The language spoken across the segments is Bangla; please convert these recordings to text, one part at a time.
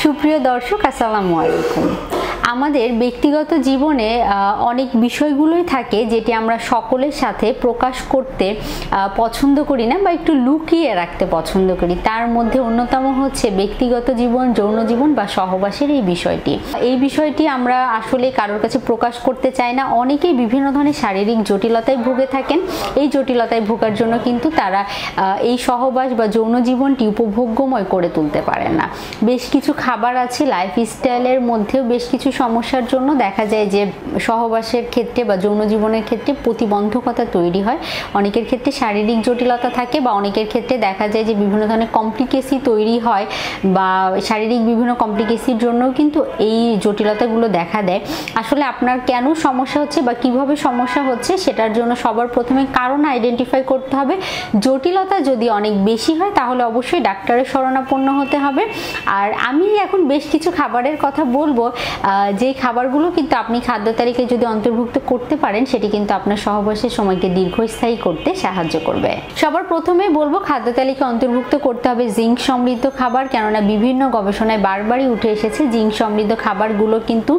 সুপ্রিয় দর্শক, আসসালামু আলাইকুম। আমাদের ব্যক্তিগত জীবনে অনেক বিষয়গুলোই থাকে যেটি আমরা সকলের সাথে প্রকাশ করতে পছন্দ করি না বা একটু লুকিয়ে রাখতে পছন্দ করি। তার মধ্যে অন্যতম হচ্ছে ব্যক্তিগত জীবন, যৌন জীবন বা সহবাসের এই বিষয়টি আমরা আসলে কারোর কাছে প্রকাশ করতে চাই না। অনেকেই বিভিন্ন ধরনের শারীরিক জটিলতায় ভুগে থাকেন। এই জটিলতায় ভোগার জন্য কিন্তু তারা এই সহবাস বা যৌন জীবনটি উপভোগ্যময় করে তুলতে পারেন না। বেশ কিছু খাবার আছে, লাইফস্টাইলের মধ্যেও বেশ কিছু সমস্যার জন্য দেখা যায় যে সহবাসের ক্ষেত্রে বা যৌন জীবনের ক্ষেত্রে প্রতিবন্ধকতা তৈরি হয়। অনেকের ক্ষেত্রে শারীরিক জটিলতা থাকে বা অনেকের ক্ষেত্রে দেখা যায় যে বিভিন্ন ধরনের কমপ্লিকেসি তৈরি হয় বা শারীরিক বিভিন্ন কমপ্লিকেসির জন্যও কিন্তু এই জটিলতাগুলো দেখা দেয়। আসলে আপনার কেন সমস্যা হচ্ছে বা কিভাবে সমস্যা হচ্ছে সেটার জন্য সবার প্রথমে কারণ আইডেন্টিফাই করতে হবে। জটিলতা যদি অনেক বেশি হয় তাহলে অবশ্যই ডাক্তারের শরণাপন্ন হতে হবে। আর আমি এখন বেশ কিছু খাবারের কথা বলবো, যে খাবারগুলো কিন্তু আপনি খাদ্য তালিকায় যদি অন্তর্ভুক্ত করতে পারেন সেটি কিন্তু আপনার সহবাসের সময়কে দীর্ঘস্থায়ী করতে সাহায্য করবে। সবার প্রথমে বলবো খাদ্য তালিকায় অন্তর্ভুক্ত করতে হবে জিঙ্ক সমৃদ্ধ খাবার, কেননা বিভিন্ন গবেষণায় বারবারই উঠে এসেছে জিঙ্ক সমৃদ্ধ খাবারগুলো কিন্তু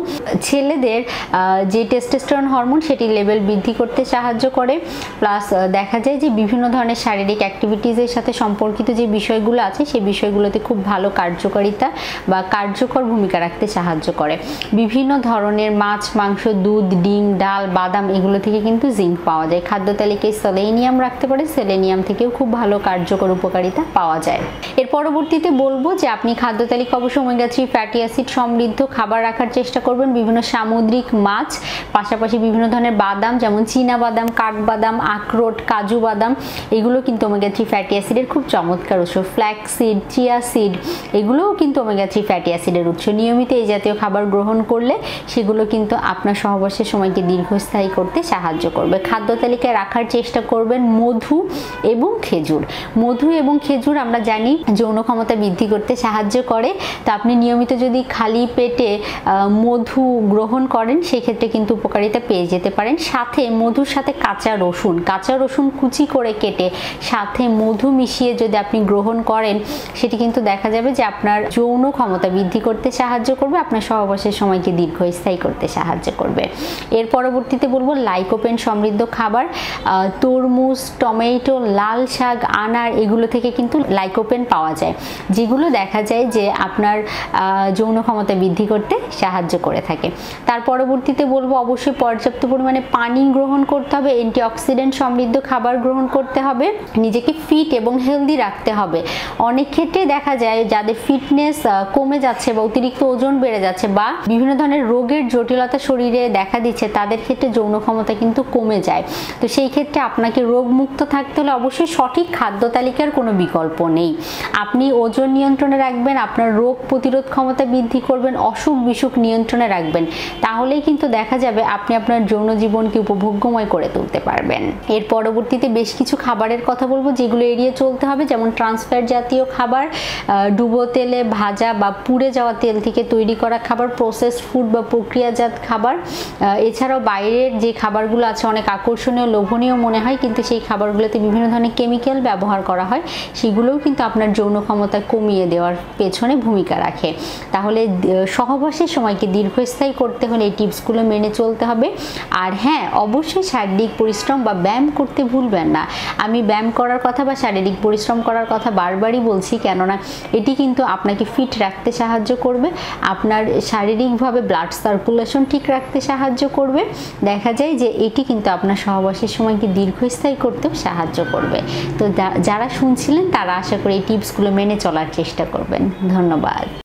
ছেলেদের যে টেস্টোস্টেরন হরমোন সেটির লেভেল বৃদ্ধি করতে সাহায্য করে। প্লাস দেখা যায় যে বিভিন্ন ধরনের শারীরিক অ্যাক্টিভিটিসের সাথে সম্পর্কিত যে বিষয়গুলো আছে সেই বিষয়গুলোতে খুব ভালো কার্যকারিতা বা কার্যকর ভূমিকা রাখতে সাহায্য করে। বিভিন্ন ধরনের মাছ, মাংস, দুধ, ডিম, ডাল, বাদাম এগুলো থেকে কিন্তু জিঙ্ক পাওয়া যায়। খাদ্য তালিকায় সেলেনিয়াম রাখতে পারে, সেলেনিয়াম থেকেও খুব ভালো কার্যকর উপকারিতা পাওয়া যায়। এর পরবর্তীতে বলবো যে আপনি খাদ্য তালিকা অবশ্যই ওমেগা 3 ফ্যাটি অ্যাসিড সমৃদ্ধ খাবার রাখার চেষ্টা করবেন। বিভিন্ন সামুদ্রিক মাছ, পাশাপাশি বিভিন্ন ধরনের বাদাম যেমন চীনা বাদাম, কাঠবাদাম, আখরোট, কাজু বাদাম এগুলো কিন্তু ওমেগা 3 ফ্যাটি অ্যাসিডের খুব চমৎকার উৎস। ফ্ল্যাক্স সিড, চিয়া সিড এগুলোও কিন্তু ওমেগা 3 ফ্যাটি অ্যাসিডের উৎস। নিয়মিত এই জাতীয় খাবার গ্রহণ করলে সেগুলো কিন্তু আপনার সহবাসের সময়কে দীর্ঘস্থায়ী করতে সাহায্য করবে। খাদ্য তালিকায় রাখার চেষ্টা করবেন মধু এবং খেজুর। মধু এবং খেজুর আমরা জানি যৌন ক্ষমতা বৃদ্ধি করতে সাহায্য করে। তো আপনি নিয়মিত যদি খালি পেটে মধু গ্রহণ করেন সেক্ষেত্রে কিন্তু উপকারিতা পেয়ে যেতে পারেন। সাথে মধুর সাথে কাঁচা রসুন কুচি করে কেটে সাথে মধু মিশিয়ে যদি আপনি গ্রহণ করেন সেটি কিন্তু দেখা যাবে যে আপনার যৌন ক্ষমতা বৃদ্ধি করতে সাহায্য করবে, আপনার সহবাসের সময়কে দীর্ঘস্থায়ী করতে সাহায্য করবে। এর পরবর্তীতে বলবো লাইকোপেন সমৃদ্ধ খাবার। তরমুজ, টমেটো, লাল শাক, আনার এগুলো থেকে কিন্তু লাইকোপেন পাওয়া যায়, যেগুলো দেখা যায় যে আপনার যৌন ক্ষমতা বৃদ্ধি করতে সাহায্য করে থাকে। তার পরবর্তীতে বলবো অবশ্যই পর্যাপ্ত পরিমাণে পানি গ্রহণ করতে হবে, অ্যান্টিঅক্সিডেন্ট সমৃদ্ধ খাবার গ্রহণ করতে হবে, নিজেকে ফিট এবং হেলদি রাখতে হবে। অনেক ক্ষেত্রে দেখা যায় যাদের ফিটনেস কমে যাচ্ছে বা অতিরিক্ত ওজন বেড়ে যাচ্ছে বা বিভিন্ন ধরনের রোগের জটিলতা শরীরে দেখা দিচ্ছে তাদের ক্ষেত্রে যৌন ক্ষমতা কিন্তু কমে যায়। তো সেই ক্ষেত্রে আপনাকে রোগমুক্ত থাকতে হলে অবশ্যই সঠিক খাদ্য তালিকার কোনো বিকল্প নেই। আপনি ওজন নিয়ন্ত্রণে রাখবেন, আপনার রোগ প্রতিরোধ ক্ষমতা বৃদ্ধি করবেন, অসুখ বিসুখ নিয়ন্ত্রণে রাখবেন, তাহলেই কিন্তু দেখা যাবে আপনি আপনার যৌন জীবনকে উপভোগ্যময় করে তুলতে পারবেন। এর পরবর্তীতে বেশ কিছু খাবারের কথা বলবো যেগুলো এড়িয়ে চলতে হবে, যেমন ট্রান্সফ্যাট জাতীয় খাবার, ডুবো তেলে ভাজা বা পুড়ে যাওয়া তেল থেকে তৈরি করা খাবার, প্রসেসড ফুড বা প্রক্রিয়াজাত খাবার। এছাড়াও বাইরের যে খাবারগুলো আছে অনেক আকর্ষণীয়, লোভনীয় মনে হয়, কিন্তু সেই খাবারগুলোতে বিভিন্ন ধরনের কেমিক্যাল ব্যবহার করা হয়, সেগুলোও কিন্তু আপনার যৌন ক্ষমতা কমিয়ে দেওয়ার পেছনে ভূমিকা রাখে। তাহলে সহবাসের সময়কে দীর্ঘস্থায়ী করতে হলে এই টিপসগুলো মেনে চলতে হবে। আর হ্যাঁ, অবশ্যই শারীরিক পরিশ্রম বা ব্যায়াম করতে ভুলবেন না। আমি ব্যায়াম করার কথা বা শারীরিক পরিশ্রম করার কথা বারবারই বলছি, কেননা এটি কিন্তু আপনাকে ফিট রাখতে সাহায্য করবে, আপনার শারীরিকভাবে ব্লাড সার্কুলেশন ঠিক রাখতে সাহায্য করবে। দেখা যায় যে এটি কিন্তু আপনার সহবাসের সময়কে দীর্ঘস্থায়ী করতেও সাহায্য করবে। তো যারা শুনছিলেন তারা আশা করি এই টিপসগুলো মেনে চলার চেষ্টা করবেন। ধন্যবাদ।